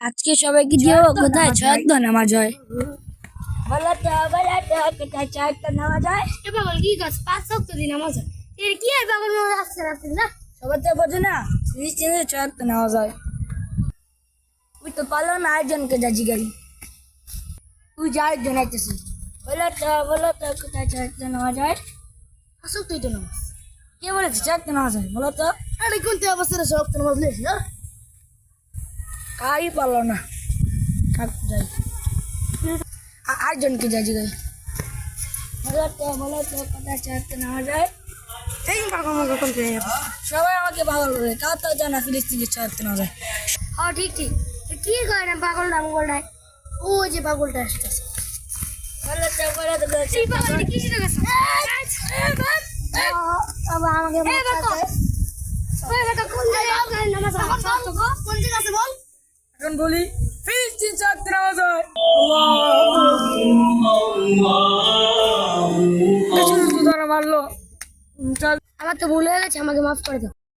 আজকে সবাইকে দিয়ে কোথায় ছয়ত্ব নামাজ হয়? কোথায় ছয়ত্ব নামাজ হয়? পাগল কি কাজ 5 ওয়াক্ত দিন নামাজ হয়। এর কি আর পাগল নামাজ আসছে না? সবাই তো বোঝে না ছয়ত্ব নামাজ হয়। তুই তো পারলো না, আরেকজনকে যা জিগাই। তুই যা আরেকজন আইতেছিস। বলো তো কোথায় ছয়ত্ব নামাজ হয়? 5 ওয়াক্তই তো নামাজ। কে বলেছে ছয়ত্ব নামাজ হয়? বলো তো। আরে কোনতে অবস্থায় 6 ওয়াক্ত নামাজ নেই না? কাই পারলো না, থাক যাই। আরেকজনকে যা জিগাই। বলো তো কোথায় ছয়ত্ব নামাজ হয়? এই পাগল মগল কোনতে? সবাই আমাকে পাগল বলে, কার তো জানা ফিলিস্তিনের ছয়ত্ব নামাজ হয়। হ্যাঁ ঠিক কি কয় না পাগলটা মোগলটায়? ও যে পাগলটা আসতেছে। বলো তো এই পাগলটা কি ছিল গেছে? বাবা আমাকে এই বাবা ওই বাবা কোন জায়গায় নামাজ হয়? কোন জায়গা আছে বল? এখন বলি ফিলিস্তিন ছয়ত্ব নামাজ হয়। মারলো। আমার তো ভুল হয়ে গেছে, আমাকে মাফ করে দাও।